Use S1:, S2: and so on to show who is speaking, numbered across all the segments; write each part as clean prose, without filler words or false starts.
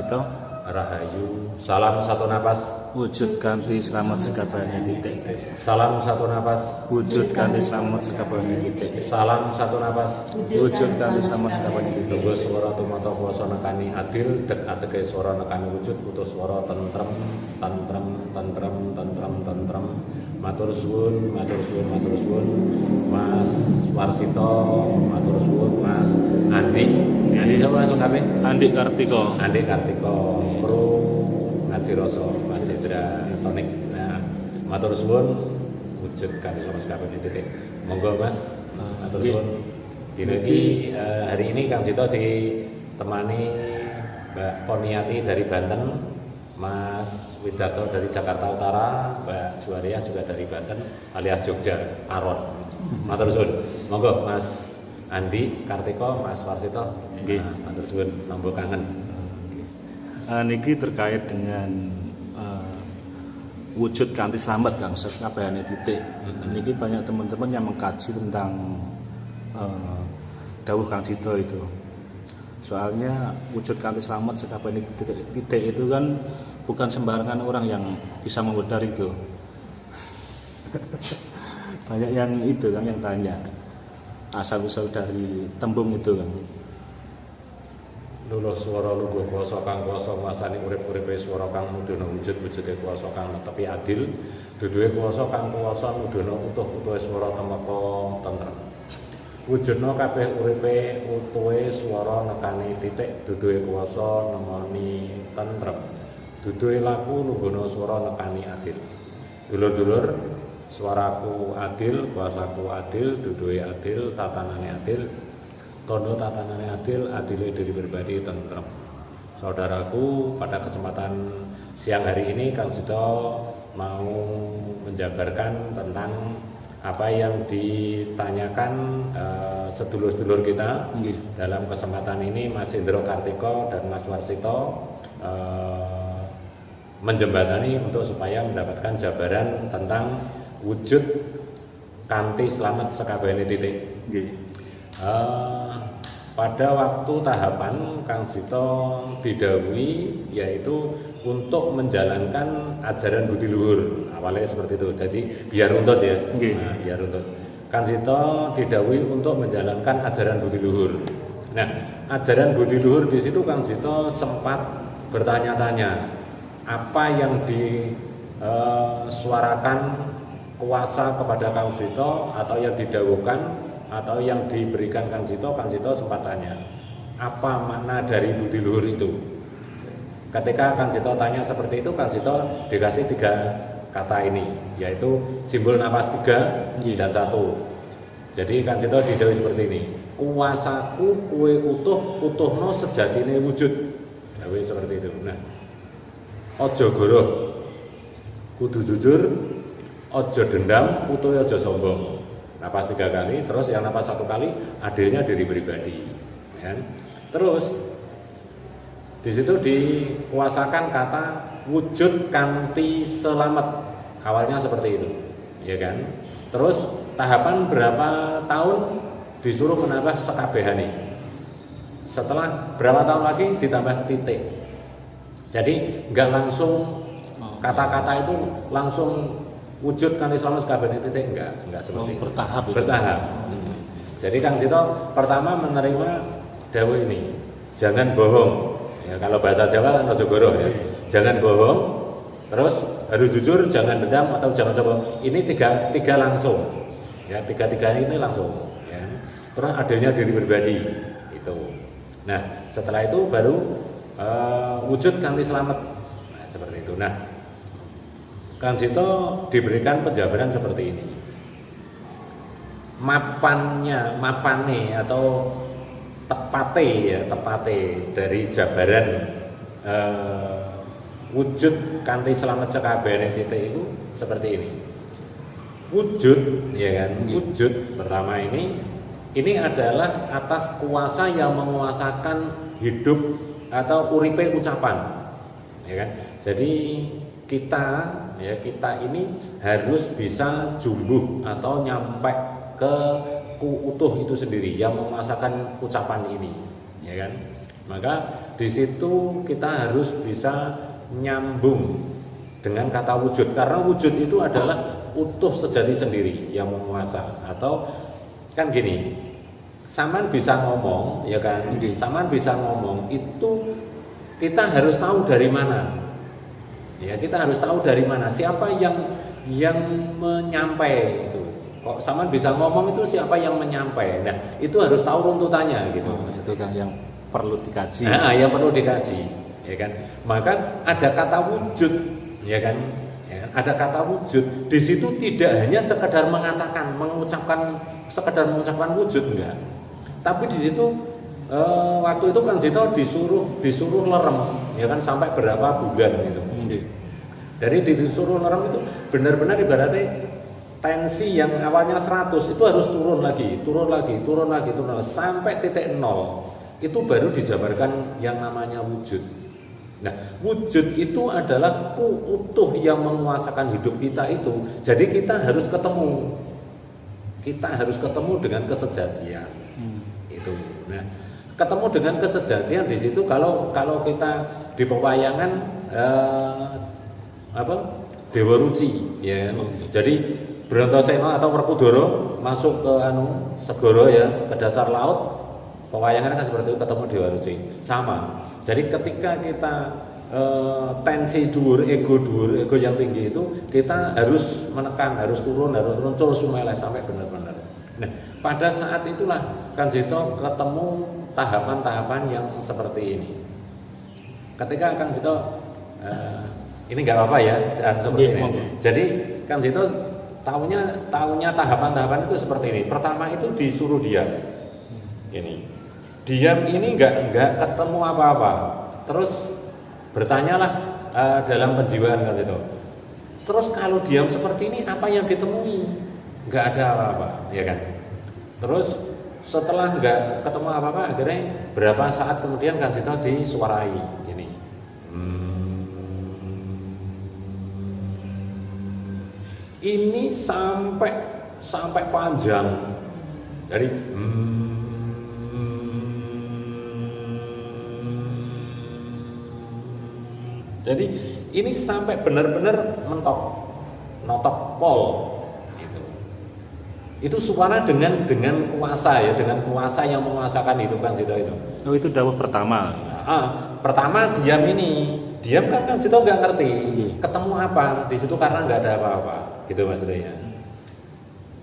S1: Sito
S2: Rahayu. Salam satu napas.
S1: wujud kanthi slamet sekabehane titik.
S2: Salam satu napas.
S1: Wujud kanthi slamet sekabehane titik.
S2: Salam satu napas.
S1: Wujud kanthi slamet sekabehane titik.
S2: Tunggu swara tumata kuwasa nekani adil, dek ateke swara nekani wujud, utus swara tentrem, tentrem, tentrem, tentrem, tentrem. Matur suwun, matur suwun, matur suwun. Mas Warsito, matur suwun, Mas Andi. Andi sapa langsung kabeh?
S1: Andi Kartika.
S2: Andi Kartika, Pro Ngaji Rasa, Mas Hendra Tonik. Nah, matur suwun wujudkan sama sekabehane titik. Monggo Mas, matur suwun. Dina iki hari ini Kang Sito ditemani Mbak Poniati dari Banten, Mas Widarto dari Jakarta Utara, Mbak Juwariah juga dari Banten alias Jogja, Aron. Matur suwun. Monggo Mas Andi Kartika, Mas Warsito. Nggih, matur suwun nampa kangen.
S1: Niki terkait dengan wujud kanthi slamet Kang sekabehane titik. Niki banyak teman-teman yang mengkaji tentang dawuh Kang Sito itu. Soalnya wujud kanthi slamet sekabehane titik itu kan bukan sembarangan orang yang bisa memudar itu. Banyak yang itu kan yang tanya asal-usul dari tembung itu kan.
S2: Luluh swara lungguh kuwasa kang kuwasa nguasani urip-uripe swara kang mudhana wujud-wujude kuwasa kang netepi adil, duduhe kuwasa kang kuwasa mudhana utuh-utuhe swara temeka tentrem. Wujudna kabeh uripe utuhe swara nekani titik, duduhe kuwasa nemoni tentrem. Duduhe laku lungguhna swara nekani adil. Dulur-dulur, swaraku adil, kuasaku adil, duduhe adil, tatanane adil. Tondo tatanane adil, adile diri pribadi tentrem. Saudaraku, pada kesempatan siang hari ini Kang Sito mau menjabarkan tentang apa yang ditanyakan sedulur-sedulur kita. Dalam kesempatan ini Mas Hendro Kartika dan Mas Warsito menjembatani untuk supaya mendapatkan jabaran tentang wujud kanthi slamet sekabehane titik. Pada waktu tahapan Kang Sito didhawuhi yaitu untuk menjalankan ajaran budi luhur. Awalnya seperti itu. Jadi biar runtut ya. Nah, biar runtut. Kang Sito didhawuhi untuk menjalankan ajaran budi luhur. Nah, ajaran budi luhur di situ Kang Sito sempat bertanya-tanya apa yang disuarakan kuasa kepada Kang Sito atau yang didhawuhkan atau yang diberikan Kang Sito sempat tanya apa makna dari budi luhur itu. Ketika Kang Sito tanya seperti itu, Kang Sito dikasih 3 kata ini, yaitu simbol napas 3 dan 1. Jadi Kang Sito didhawuhi seperti ini, kuasaku kue utuh, utuhno sejatine wujud. Dawuh seperti itu. Nah, ojo goroh, kudu jujur, ojo dendam, utuhe ojo sombong. Napas 3 kali, terus yang napas 1 kali adilnya diri pribadi, kan? Terus di situ dikuasakan kata wujud kanthi selamet. Awalnya seperti itu, ya kan? Terus tahapan berapa tahun disuruh menambah sekabehane. Setelah berapa tahun lagi ditambah titik. Jadi enggak langsung kata-kata itu langsung wujud kanthi slamet sekabehane titik, enggak seperti itu. Bertahap. Jadi Kang Sito pertama menerima dawuh ini, jangan bohong. Ya, kalau bahasa Jawa kan ojo goroh ya. Jangan bohong, terus harus jujur, jangan dendam atau jangan sombong. Ini tiga langsung. Ya, tiga ini langsung, ya. Terus adilnya diri pribadi itu. Nah, setelah itu baru wujud kanthi slamet. Nah, seperti itu. Nah, Kang Sito diberikan penjabaran seperti ini. Mapane atau tepate dari jabaran wujud kanthi slamet sekabehane titik itu seperti ini. Wujud, ya kan? Wujud pertama ini adalah atas kuasa yang menguasakan hidup atau uripe ucapan, ya kan? Jadi kita ini harus bisa jumbuh atau nyampe ke utuh itu sendiri yang memasakkan ucapan ini, ya kan? Maka di situ kita harus bisa nyambung dengan kata wujud, karena wujud itu adalah utuh sejati sendiri yang menguasa. Atau kan gini, saman bisa ngomong, ya kan? Saman bisa ngomong itu kita harus tahu dari mana. Ya, kita harus tahu dari mana, siapa yang menyampai itu. Kok saman bisa ngomong itu siapa yang menyampai. Nah, itu harus tahu runtutannya gitu.
S1: Itu kan yang perlu dikaji.
S2: Nah, yang perlu dikaji, ya kan? Maka ada kata wujud, ya kan? Ya, ada kata wujud. Di situ tidak hanya sekedar mengatakan, sekedar mengucapkan wujud, enggak. Tapi di situ waktu itu Kang Jito disuruh lerem, ya kan, sampai berapa bulan gitu. Dari disuruh lerem itu benar-benar ibaratnya tensi yang awalnya 100 itu harus turun lagi sampai titik 0. Itu baru dijabarkan yang namanya wujud. Nah, wujud itu adalah utuh yang menguasakan hidup kita itu. Jadi kita harus ketemu. Kita harus ketemu dengan kesejatian. Itu. Nah, ketemu dengan kesejatian di situ kalau kita di pewayangan Dewa Ruci, ya. Jadi Brantosena atau Werkudara masuk ke segoro, ya, ke dasar laut. Pewayangan kan seperti itu, ketemu Dewa Ruci. Sama. Jadi ketika kita tensi ego yang tinggi itu, kita harus menekan, harus turun terus sumeleh sampai benar-benar. Nah, pada saat itulah Kang Jito ketemu tahapan-tahapan yang seperti ini. Ketika Kang Jito ini nggak apa-apa ya, seperti ini. Jadi Kang Jito tahunya tahapan-tahapan itu seperti ini. Pertama itu disuruh diam. Ini. Diam ini nggak ketemu apa-apa. Terus bertanyalah dalam penjiwaan Kang Jito. Terus kalau diam seperti ini apa yang ditemui? Nggak ada apa-apa, ya kan? Terus setelah nggak ketemu apa-apa, akhirnya berapa saat kemudian Kang Jito disuarai ini. Ini sampai panjang dari jadi ini sampai benar-benar notok pol gitu. Itu suara dengan kuasa, ya, dengan kuasa yang menguasakan hidup Kang Jito itu.
S1: Oh, itu dawuh pertama.
S2: Pertama diam kan Kang Jito nggak ngerti ketemu apa di situ karena nggak ada apa-apa, gitu maksudnya.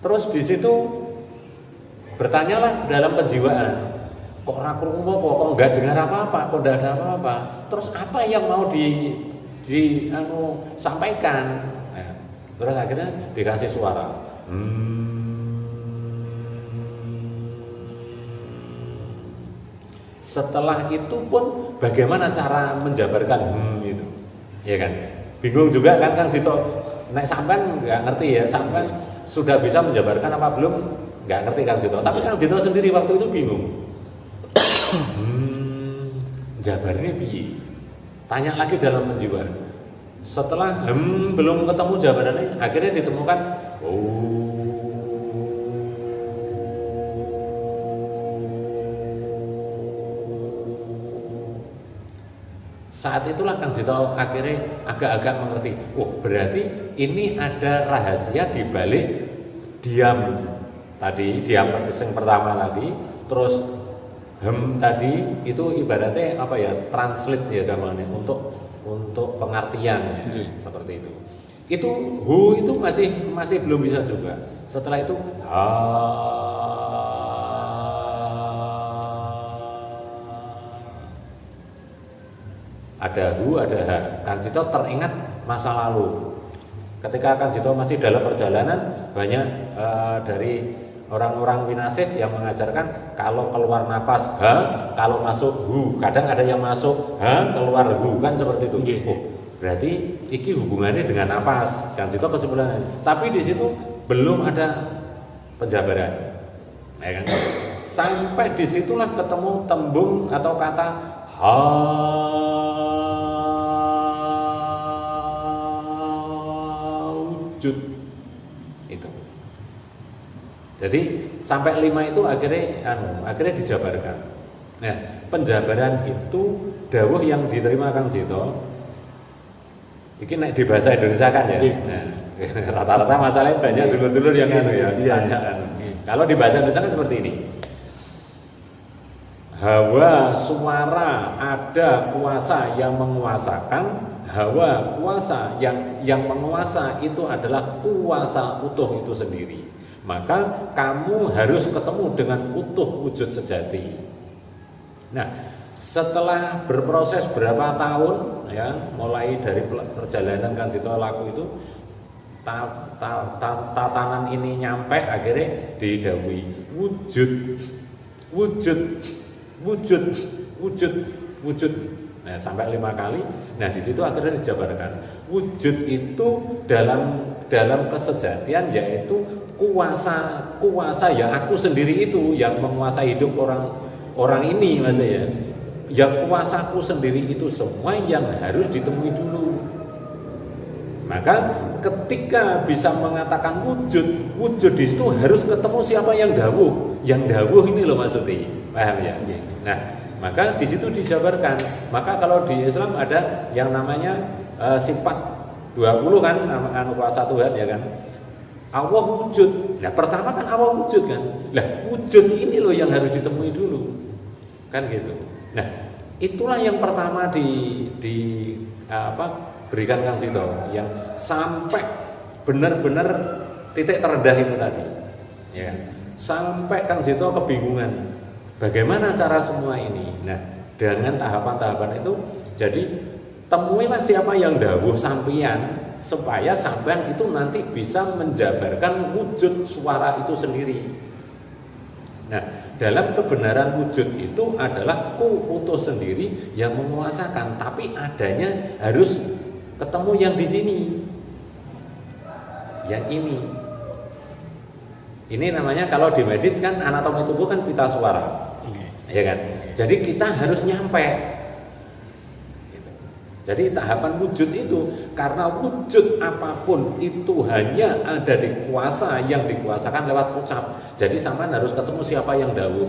S2: Terus di situ bertanyalah dalam penjiwaan, kok ora krungu apa, kok nggak dengar apa-apa, kok nggak ada apa-apa. Terus apa yang mau sampaikan? Nah, terus akhirnya dikasih suara. Setelah itu pun bagaimana cara menjabarkan itu, ya kan? Bingung juga kan Kang Jito. Nek sampean nggak ngerti, ya, sampean sudah bisa menjabarkan apa belum? Nggak ngerti Kang Jito. Tapi Kang Jito sendiri waktu itu bingung. Jabarnya piye? Tanya lagi dalam penjiwaan. Setelah belum ketemu jawabannya, akhirnya ditemukan. Saat itulah Kang Jito akhirnya agak-agak mengerti. Berarti ini ada rahasia di balik diam tadi, diam yang pertama tadi, terus tadi itu ibaratnya apa ya? Translate ya gambarnya untuk pengertian, ya, seperti itu. Itu itu masih belum bisa juga. Setelah itu ada ada ha. Kang Jito teringat masa lalu. Ketika Kang Jito masih dalam perjalanan, banyak dari orang-orang Winasis yang mengajarkan kalau keluar napas kalau masuk hu. Kadang ada yang masuk keluar hu, kan seperti itu. Berarti iki hubungannya dengan napas. Kang Jito kesimpulannya. Tapi di situ belum ada penjabaran. Ya kan? Sampai disitulah ketemu tembung atau kata wujud itu. Jadi sampai 5 itu akhirnya dijabarkan. Nah, penjabaran itu dawuh yang diterima Kang Jito iki nek di bahasa Indonesia kan ya.
S1: Iya.
S2: Nah, rata-rata masalahnya banyak dulur-dulur yang anu ya.
S1: Iya.
S2: Tanya anu. Kalau di bahasa Indonesia kan seperti ini. Hawa suara ada kuasa yang menguasakan, hawa kuasa yang menguasa itu adalah kuasa utuh itu sendiri. Maka kamu harus ketemu dengan utuh wujud sejati. Nah, setelah berproses berapa tahun ya, mulai dari perjalanan Kang Jito laku itu tatanan ini nyampe akhirnya didhawuhi wujud. Nah, sampai 5 kali. Nah, di situ akhirnya dijabarkan. Wujud itu dalam kesejatian yaitu kuasa ya aku sendiri itu yang menguasai hidup orang ini maksudnya ya. Yang kuasaku sendiri itu semua yang harus ditemui dulu. Maka ketika bisa mengatakan wujud di situ harus ketemu siapa yang dawuh. Yang dawuh ini loh maksudnya. Paham ya? Nah, maka di situ dijabarkan. Maka kalau di Islam ada yang namanya sifat 20 kan nama kuasa Tuhan ya kan. Allah wujud. Nah, pertama kan Allah wujud kan. Lah, wujud ini loh yang harus ditemui dulu. Kan gitu. Nah, itulah yang pertama berikan Kang Jito yang sampai benar-benar titik terendah itu tadi. Ya. Sampai Kang Jito kebingungan. Bagaimana cara semua ini? Nah, dengan tahapan-tahapan itu jadi temuilah siapa yang dawuh sampeyan supaya sampean itu nanti bisa menjabarkan wujud suara itu sendiri. Nah, dalam kebenaran wujud itu adalah utuh sendiri yang menguasakan, tapi adanya harus ketemu yang di sini. Yang ini. Ini namanya kalau di medis kan anatomi tubuh kan pita suara. Ya kan? Jadi kita harus nyampe. Jadi tahapan wujud itu karena wujud apapun itu hanya ada di kuasa yang dikuasakan lewat ucap. Jadi sampean harus ketemu siapa yang dawuh.